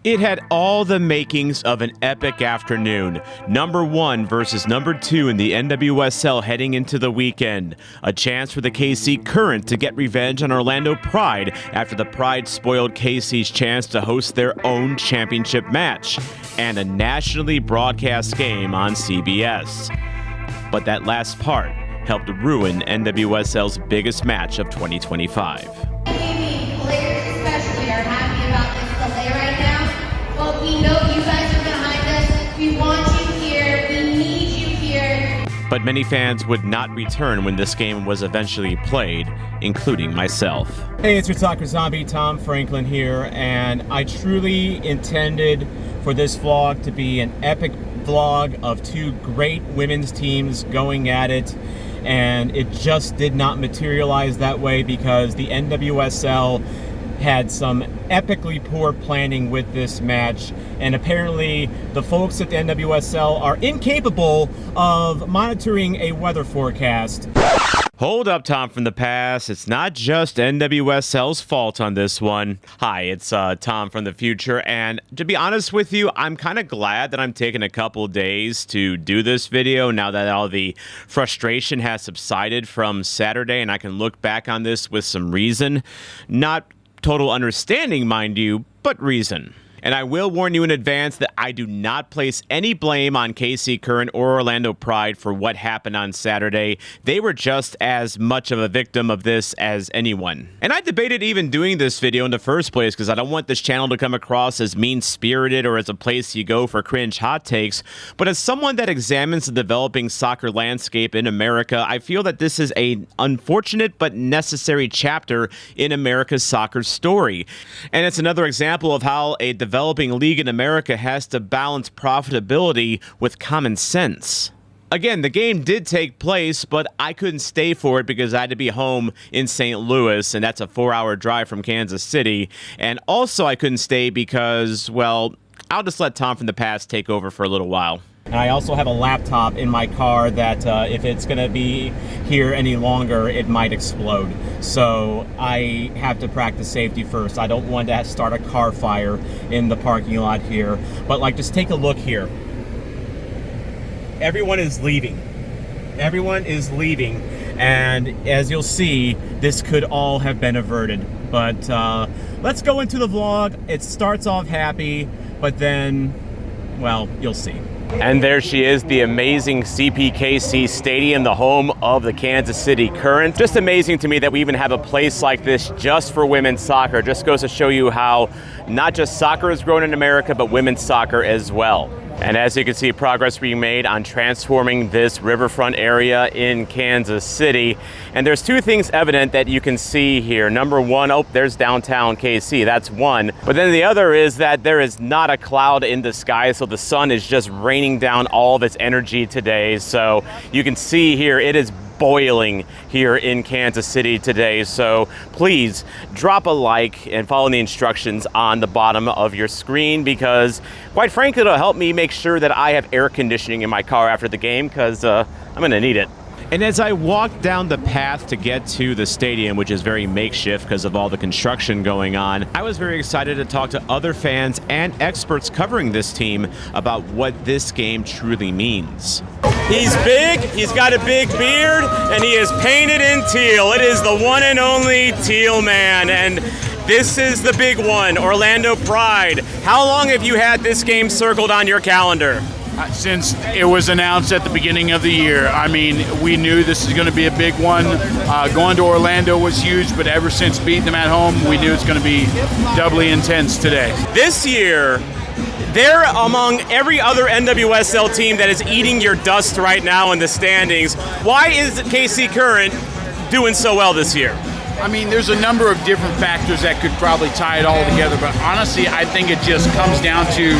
It had all the makings of an epic afternoon. Number 1 versus number 2 in the NWSL heading into the weekend. A chance for the KC Current to get revenge on Orlando Pride after the Pride spoiled KC's chance to host their own championship match. And a nationally broadcast game on CBS. But that last part helped ruin NWSL's biggest match of 2025. Players especially are happy about this delay right now. Well, we know you guys are behind us. We want you here. We need you here. But many fans would not return when this game was eventually played, including myself. Hey, it's your Soccer Zombie, Tom Franklin here, and I truly intended for this vlog to be an epic vlog of two great women's teams going at it, and it just did not materialize that way because the NWSL had some epically poor planning with this match, and apparently the folks at the NWSL are incapable of monitoring a weather forecast. Hold up, Tom from the past. It's not just NWSL's fault on this one. Hi, it's Tom from the future, and to be honest with you, I'm kind of glad that I'm taking a couple days to do this video now that all the frustration has subsided from Saturday, and I can look back on this with some reason. Not total understanding, mind you, but reason. And I will warn you in advance that I do not place any blame on KC Current or Orlando Pride for what happened on Saturday. They were just as much of a victim of this as anyone. And I debated even doing this video in the first place because I don't want this channel to come across as mean-spirited or as a place you go for cringe hot takes. But as someone that examines the developing soccer landscape in America, I feel that this is an unfortunate but necessary chapter in America's soccer story. And it's another example of how a developing league in America has to balance profitability with common sense. Again, the game did take place, but I couldn't stay for it because I had to be home in St. Louis, and that's a 4-hour drive from Kansas City. And also I couldn't stay because, well, I'll just let Tom from the past take over for a little while. And I also have a laptop in my car that if it's going to be here any longer, it might explode. So I have to practice safety first. I don't want to start a car fire in the parking lot here. But like, just take a look here. Everyone is leaving. Everyone is leaving. And as you'll see, this could all have been averted. But let's go into the vlog. It starts off happy, but then, well, you'll see. And there she is, the amazing CPKC Stadium, the home of the Kansas City Current. Just amazing to me that we even have a place like this just for women's soccer. Just goes to show you how not just soccer has grown in America, but women's soccer as well. And as you can see, progress being made on transforming this riverfront area in Kansas City. And there's two things evident that you can see here. Number one, oh, there's downtown KC, that's one. But then the other is that there is not a cloud in the sky, so the sun is just raining down all of its energy today. So you can see here, it is boiling here in Kansas City today. So please drop a like and follow the instructions on the bottom of your screen because quite frankly, it'll help me make sure that I have air conditioning in my car after the game because I'm gonna need it. And as I walked down the path to get to the stadium, which is very makeshift because of all the construction going on, I was very excited to talk to other fans and experts covering this team about what this game truly means. He's big, he's got a big beard, and he is painted in teal. It is the one and only Teal Man, and this is the big one, Orlando Pride. How long have you had this game circled on your calendar? Since it was announced at the beginning of the year. I mean, we knew this is going to be a big one. Going to Orlando was huge, but ever since beating them at home, we knew it's going to be doubly intense today. This year, they're among every other NWSL team that is eating your dust right now in the standings. Why is KC Current doing so well this year? I mean, there's a number of different factors that could probably tie it all together, but honestly, I think it just comes down to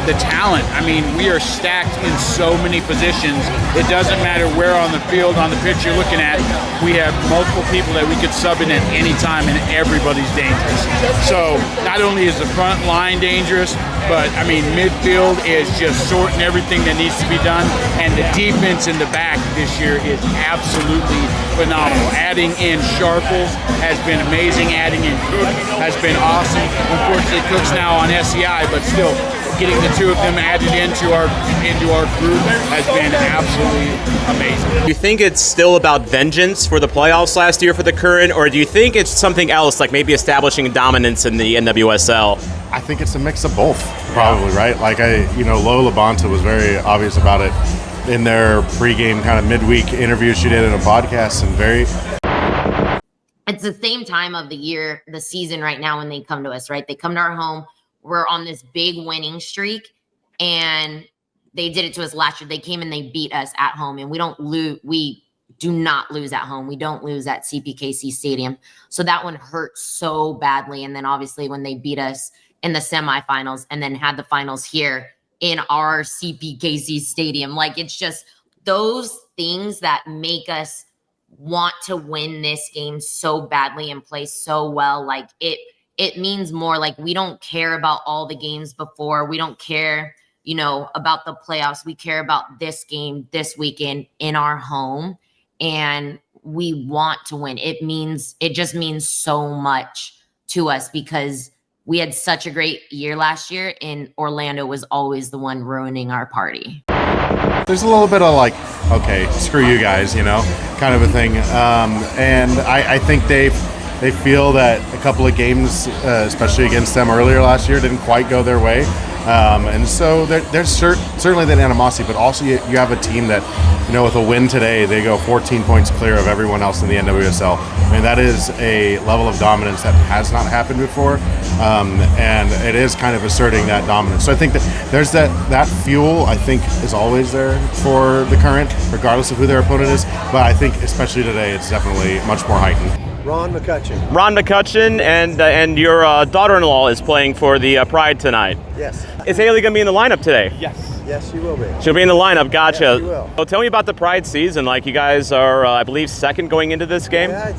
the talent. I mean, we are stacked in so many positions. It doesn't matter where on the field, on the pitch you're looking at, we have multiple people that we could sub in at any time, and everybody's dangerous. So not only is the front line dangerous, but I mean, midfield is just sorting everything that needs to be done, and the defense in the back this year is absolutely phenomenal. Adding in Sharples, has been amazing. Adding in Cook has been awesome. Unfortunately, Cook's now on SEI, but still getting the two of them added into our group has been absolutely amazing. Do you think it's still about vengeance for the playoffs last year for the Current, or do you think it's something else, like maybe establishing dominance in the NWSL? I think it's a mix of both, probably, right? Like Lola Bonta was very obvious about it in their pregame kind of midweek interview she did in a podcast, and very. It's the same time of the year, the season right now when they come to us, right? They come to our home. We're on this big winning streak, and they did it to us last year. They came and they beat us at home, and we don't lose. We do not lose at home. We don't lose at CPKC Stadium. So that one hurt so badly. And then obviously when they beat us in the semifinals and then had the finals here in our CPKC Stadium, like, it's just those things that make us want to win this game so badly and play so well. Like, it means more. Like, we don't care about all the games before. We don't care, about the playoffs. We care about this game this weekend in our home, and we want to win. It just means so much to us because we had such a great year last year, and Orlando was always the one ruining our party. There's a little bit of like, okay, screw you guys, kind of a thing. And I think they feel that a couple of games, especially against them earlier last year, didn't quite go their way. And so there's certainly that animosity, but also you have a team that, with a win today, they go 14 points clear of everyone else in the NWSL. I mean, that is a level of dominance that has not happened before, and it is kind of asserting that dominance. So I think that there's that fuel, I think, is always there for the Current, regardless of who their opponent is. But I think especially today, it's definitely much more heightened. Ron McCutcheon. Ron McCutcheon, and your daughter-in-law is playing for the Pride tonight. Yes. Is Haley going to be in the lineup today? Yes. Yes, she will be. She'll be in the lineup. Gotcha. Yes, she will. Well, tell me about the Pride season. Like, you guys are, I believe, second going into this game. Yeah,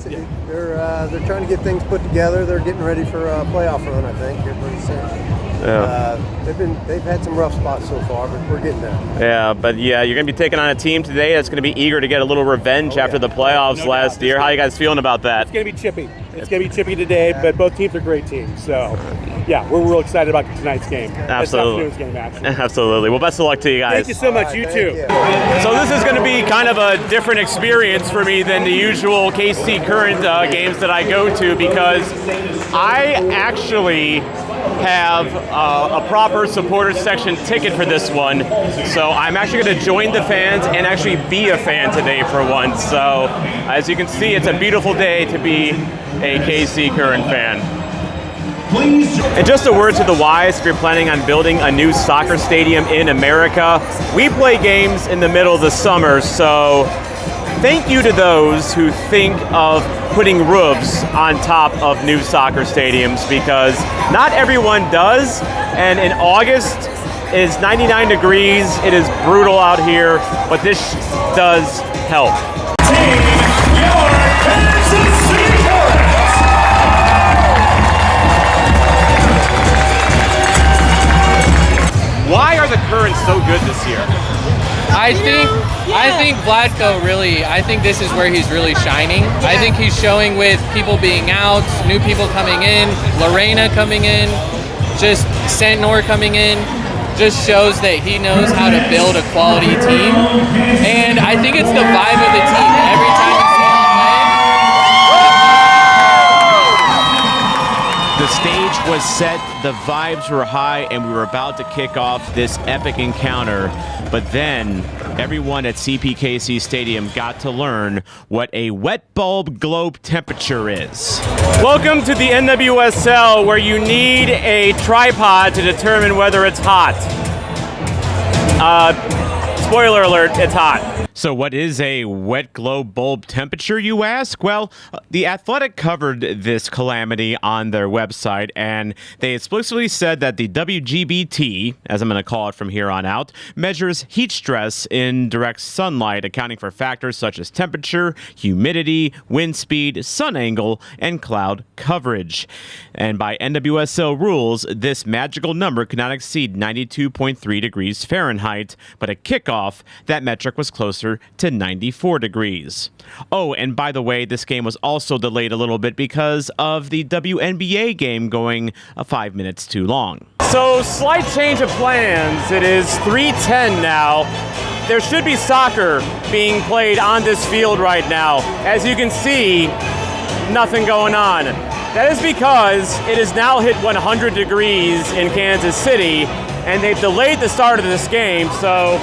they're trying to get things put together. They're getting ready for a playoff run, I think, here pretty soon. Yeah. They've had some rough spots so far, but we're getting there. Yeah, but you're going to be taking on a team today that's going to be eager to get a little revenge after the playoffs last year. How are you guys feeling about that? It's going to be chippy. It's going to be chippy today, but both teams are great teams. So, yeah, we're real excited about tonight's game. Absolutely. This afternoon's game, actually. Absolutely. Well, best of luck to you guys. Thank you so much. You too. So this is going to be kind of a different experience for me than the usual KC Current games that I go to, because I actually have a proper supporters section ticket for this one. So I'm actually going to join the fans and actually be a fan today for once. So as you can see, it's a beautiful day to be a KC Current fan. And just a word to the wise, if you're planning on building a new soccer stadium in America, we play games in the middle of the summer, so thank you to those who think of putting roofs on top of new soccer stadiums, because not everyone does. And in August, it's 99 degrees. It is brutal out here, but this does help. Why are the Currents so good this year? I think Vlatko really, I think this is where he's really shining. I think he's showing with people being out, new people coming in, Lorena coming in, just Santnor coming in, just shows that he knows how to build a quality team. And I think it's the vibe of the team. Every time you see him The stage was set, the vibes were high, and we were about to kick off this epic encounter. But then everyone at CPKC Stadium got to learn what a wet bulb globe temperature is. Welcome to the NWSL, where you need a tripod to determine whether it's hot. Spoiler alert, it's hot. So what is a wet globe bulb temperature, you ask? Well, The Athletic covered this calamity on their website, and they explicitly said that the WGBT, as I'm going to call it from here on out, measures heat stress in direct sunlight, accounting for factors such as temperature, humidity, wind speed, sun angle, and cloud coverage. And by NWSL rules, this magical number could not exceed 92.3 degrees Fahrenheit, but at kickoff, off, that metric was closer to 94 degrees. Oh, and by the way, this game was also delayed a little bit because of the WNBA game going 5 minutes too long. So, slight change of plans. It is 3:10 now. There should be soccer being played on this field right now. As you can see, nothing going on. That is because it has now hit 100 degrees in Kansas City, and they've delayed the start of this game, so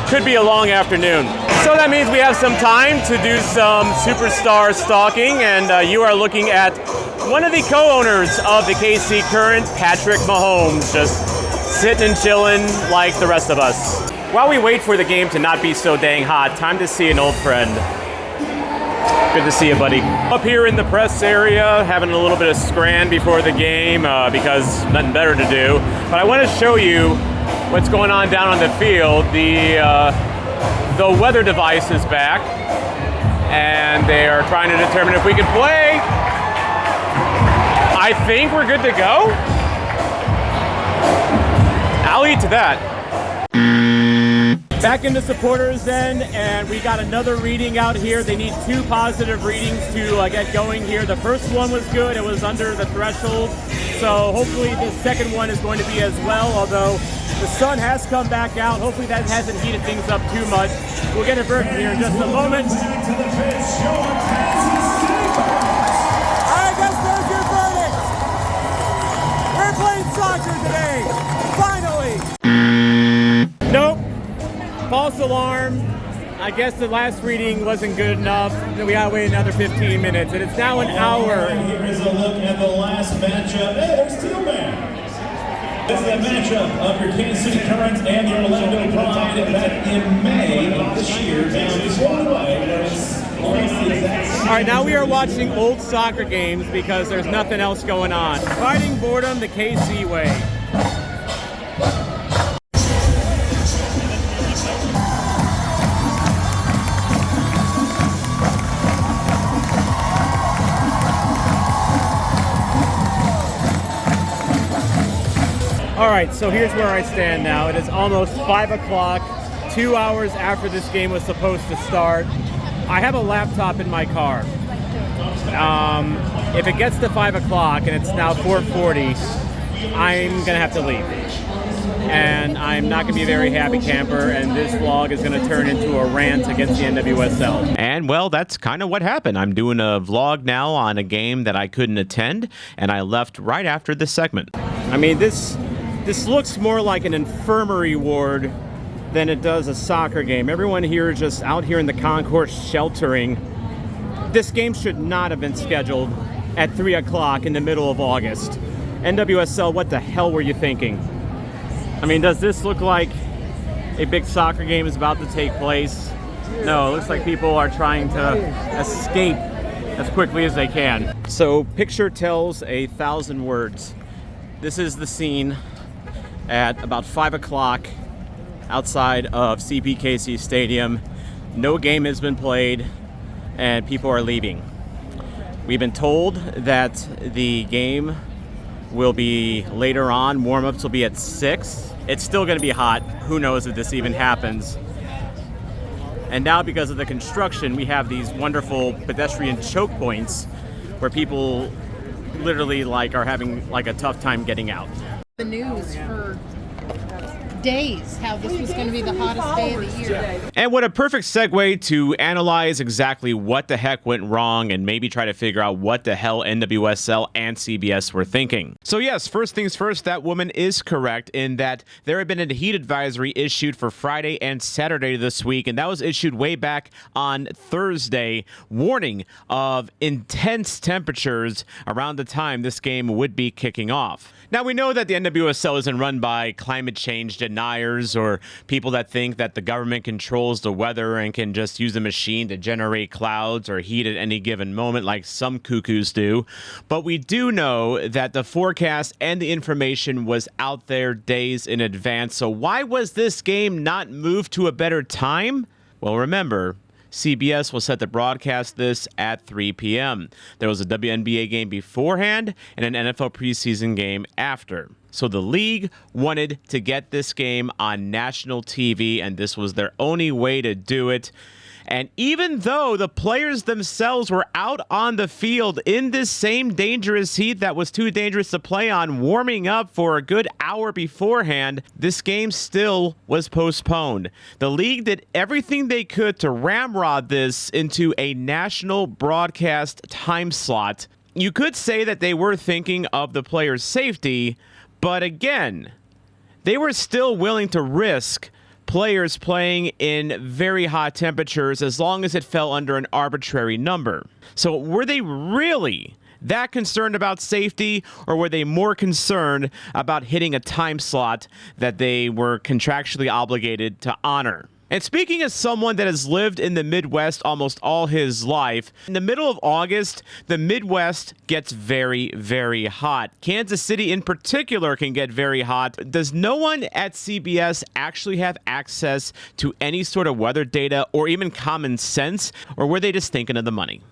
could be a long afternoon. So that means we have some time to do some superstar stalking, and you are looking at one of the co-owners of the KC Current, Patrick Mahomes, just sitting and chilling like the rest of us. While we wait for the game to not be so dang hot, time to see an old friend. Good to see you, buddy. Up here in the press area, having a little bit of scran before the game because nothing better to do. But I want to show you what's going on down on the field. The weather device is back, and they are trying to determine if we can play. I think we're good to go. I'll eat to that. Back into supporters then, and we got another reading out here. They need 2 positive readings to get going here. The first one was good. It was under the threshold. So hopefully the second one is going to be as well, although the sun has come back out. Hopefully that hasn't heated things up too much. We'll get a verdict here in just a moment. All right, guys, there's your verdict. We're playing soccer today, finally. Nope. False alarm. I guess the last reading wasn't good enough. Then we gotta wait another 15 minutes, and it's now an hour. Here is a look at the last matchup. Hey, there's Steelman. This is a matchup of your Kansas City Current and the Orlando Pride back in May of this year. Down this one way. All right, now we are watching old soccer games because there's nothing else going on. Fighting boredom the KC way. All right, so here's where I stand now. It is almost 5 o'clock, 2 hours after this game was supposed to start. I have a laptop in my car. If it gets to 5 o'clock and it's now 4:40, I'm gonna have to leave. And I'm not gonna be a very happy camper, and this vlog is gonna turn into a rant against the NWSL. And well, that's kind of what happened. I'm doing a vlog now on a game that I couldn't attend, and I left right after this segment. I mean, this looks more like an infirmary ward than it does a soccer game. Everyone here is just out here in the concourse sheltering. This game should not have been scheduled at 3 o'clock in the middle of August. NWSL, what the hell were you thinking? I mean, does this look like a big soccer game is about to take place? No, it looks like people are trying to escape as quickly as they can. So, picture tells 1,000 words. This is the scene at about 5 o'clock outside of CPKC Stadium. No game has been played and people are leaving. We've been told that the game will be later on. Warm-ups will be at 6. It's still going to be hot. Who knows if this even happens. And now because of the construction, we have these wonderful pedestrian choke points where people literally are having a tough time getting out. The news for days how this was going to be the hottest day of the year. And what a perfect segue to analyze exactly what the heck went wrong and maybe try to figure out what the hell NWSL and CBS were thinking. So yes, first things first, that woman is correct in that there had been a heat advisory issued for Friday and Saturday this week, and that was issued way back on Thursday, warning of intense temperatures around the time this game would be kicking off. Now, we know that the NWSL isn't run by climate change deniers or people that think that the government controls the weather and can just use a machine to generate clouds or heat at any given moment like some cuckoos do. But we do know that the forecast and the information was out there days in advance. So why was this game not moved to a better time? Well, remember, CBS was set to broadcast this at 3 p.m. There was a WNBA game beforehand and an NFL preseason game after. So the league wanted to get this game on national TV, and this was their only way to do it. And even though the players themselves were out on the field in this same dangerous heat that was too dangerous to play on, warming up for a good hour beforehand, this game still was postponed. The league did everything they could to ramrod this into a national broadcast time slot. You could say that they were thinking of the players' safety, but again, they were still willing to risk players playing in very hot temperatures as long as it fell under an arbitrary number. So were they really that concerned about safety, or were they more concerned about hitting a time slot that they were contractually obligated to honor? And speaking as someone that has lived in the Midwest almost all his life, in the middle of August, the Midwest gets very, very hot. Kansas City in particular can get very hot. Does no one at CBS actually have access to any sort of weather data or even common sense, or were they just thinking of the money?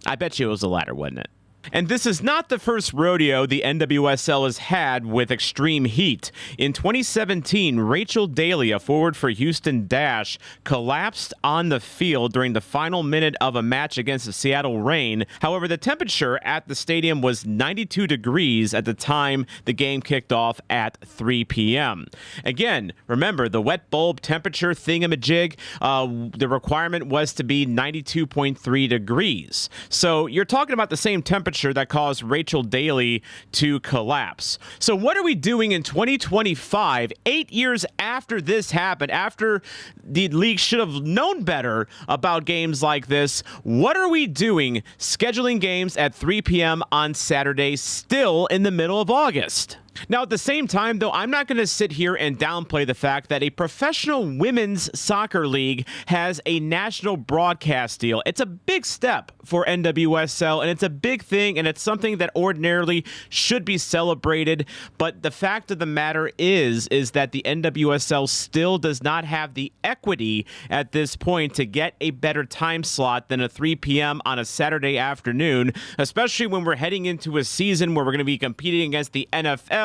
I bet you it was the latter, wasn't it? And this is not the first rodeo the NWSL has had with extreme heat. In 2017, Rachel Daly, a forward for Houston Dash, collapsed on the field during the final minute of a match against the Seattle Reign. However, the temperature at the stadium was 92 degrees at the time the game kicked off at 3 p.m. Again, remember, the wet bulb temperature thingamajig, the requirement was to be 92.3 degrees. So you're talking about the same temperature that caused Rachel Daly to collapse. So what are we doing in 2025, 8 years after this happened, after the league should have known better about games like this? What are we doing scheduling games at 3 p.m. on Saturday, still in the middle of August? Now, at the same time, though, I'm not going to sit here and downplay the fact that a professional women's soccer league has a national broadcast deal. It's a big step for NWSL, and it's a big thing, and it's something that ordinarily should be celebrated. But the fact of the matter is that the NWSL still does not have the equity at this point to get a better time slot than a 3 p.m. on a Saturday afternoon, especially when we're heading into a season where we're going to be competing against the NFL,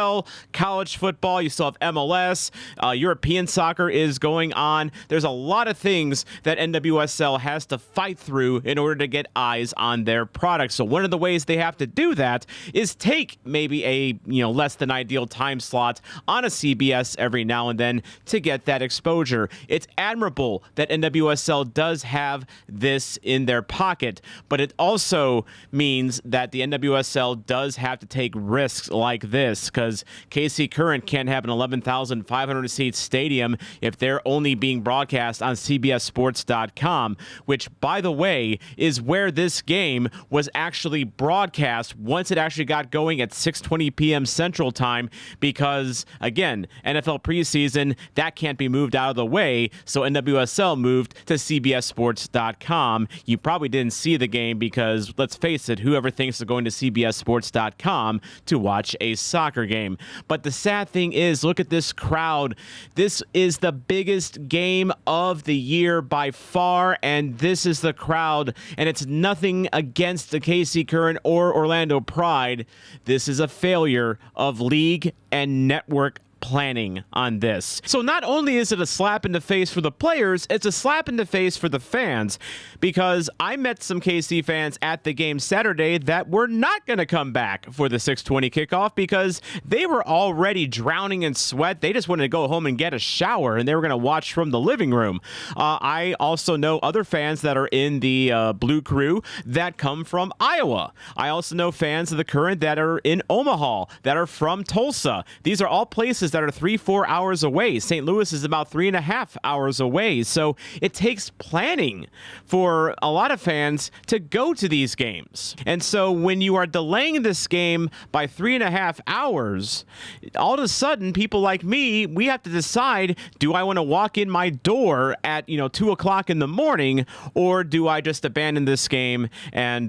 college football, you still have MLS, European soccer is going on. There's a lot of things that NWSL has to fight through in order to get eyes on their product. So one of the ways they have to do that is take maybe a less than ideal time slot on a CBS every now and then to get that exposure. It's admirable that NWSL does have this in their pocket, but it also means that the NWSL does have to take risks like this, because KC Current can't have an 11,500 seat stadium if they're only being broadcast on CBSSports.com, which, by the way, is where this game was actually broadcast once it actually got going at 6:20 p.m. Central Time, because, again, NFL preseason, that can't be moved out of the way, so NWSL moved to CBSSports.com. You probably didn't see the game because, let's face it, whoever thinks of going to CBSSports.com to watch a soccer game? But the sad thing is, look at this crowd. This is the biggest game of the year by far, and this is the crowd, and it's nothing against the KC Current or Orlando Pride. This is a failure of league and network planning on this. So not only is it a slap in the face for the players, it's a slap in the face for the fans, because I met some KC fans at the game Saturday that were not going to come back for the 6:20 kickoff because they were already drowning in sweat. They just wanted to go home and get a shower, and they were going to watch from the living room. I also know other fans that are in the Blue Crew that come from Iowa. I also know fans of the Current that are in Omaha, that are from Tulsa. These are all places that are 3-4 hours away. St. Louis is about 3.5 hours away. So it takes planning for a lot of fans to go to these games. And so when you are delaying this game by 3.5 hours, all of a sudden, people like me, we have to decide, do I want to walk in my door at 2 o'clock in the morning, or do I just abandon this game and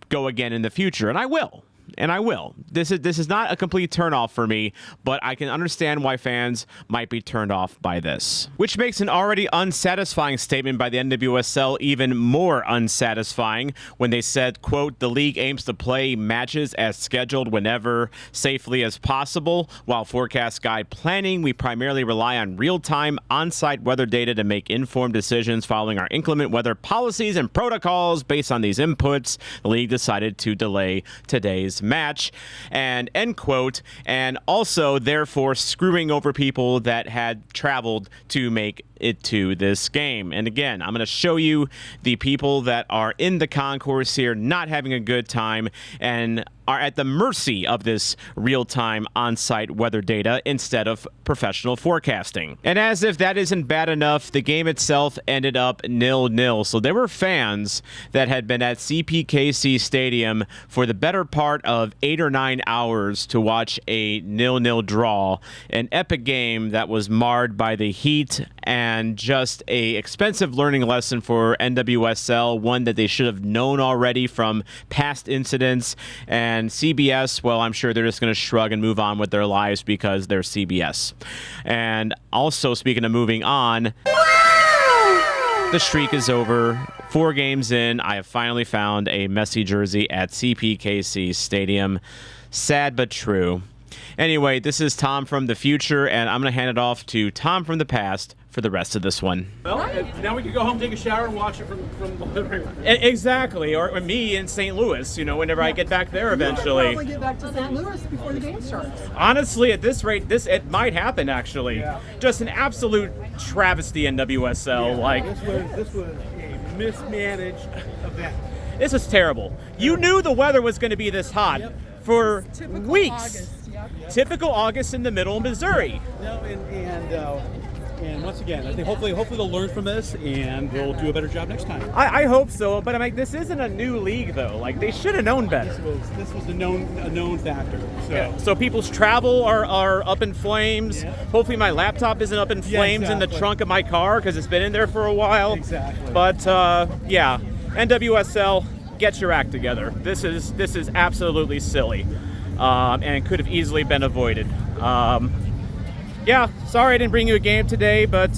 go again in the future? And I will. and I will. This is not a complete turnoff for me, but I can understand why fans might be turned off by this. Which makes an already unsatisfying statement by the NWSL even more unsatisfying when they said, quote, "The league aims to play matches as scheduled whenever safely as possible. While forecast guide planning, we primarily rely on real-time on-site weather data to make informed decisions following our inclement weather policies and protocols. Based on these inputs, the league decided to delay today's match," and end quote, and also therefore screwing over people that had traveled to make it to this game. And again, I'm going to show you the people that are in the concourse here not having a good time and are at the mercy of this real-time on-site weather data instead of professional forecasting. And as if that isn't bad enough, the game itself ended up 0-0. So there were fans that had been at CPKC Stadium for the better part of 8 or 9 hours to watch a 0-0 draw, an epic game that was marred by the heat and just a expensive learning lesson for NWSL, one that they should have known already from past incidents. And CBS, well, I'm sure they're just going to shrug and move on with their lives because they're CBS. And also, speaking of moving on, the streak is over. 4 games in, I have finally found a Messi jersey at CPKC Stadium. Sad but true. Anyway, this is Tom from the future, and I'm going to hand it off to Tom from the past for the rest of this one. Well, now we can go home, take a shower, and watch it from the living room. Exactly, or me in St. Louis, whenever I get back there eventually. We'll probably get back to St. Louis before the game starts. Honestly, at this rate, it might happen actually. Yeah. Just an absolute travesty NWSL. This was a mismanaged event. This is terrible. You knew the weather was going to be this hot for Typical weeks. August, yep. Typical August in the middle of Missouri. No, and once again, I think hopefully they'll learn from this and they'll do a better job next time. I hope so, but this isn't a new league though. They should have known better. This was a known factor. So. Yeah. So people's travel are up in flames. Yeah. Hopefully my laptop isn't up in flames in the trunk of my car because it's been in there for a while. Exactly. But yeah, NWSL, get your act together. This is absolutely silly, and could have easily been avoided. Yeah, sorry I didn't bring you a game today, but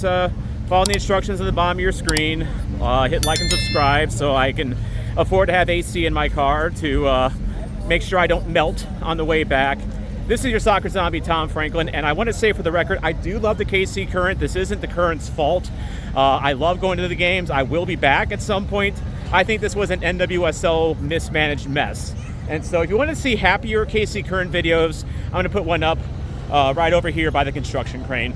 follow the instructions at the bottom of your screen. Hit like and subscribe so I can afford to have AC in my car to make sure I don't melt on the way back. This is your soccer zombie, Tom Franklin, and I want to say for the record, I do love the KC Current. This isn't the Current's fault. I love going to the games. I will be back at some point. I think this was an NWSL mismanaged mess. And so if you want to see happier KC Current videos, I'm going to put one up right over here by the construction crane.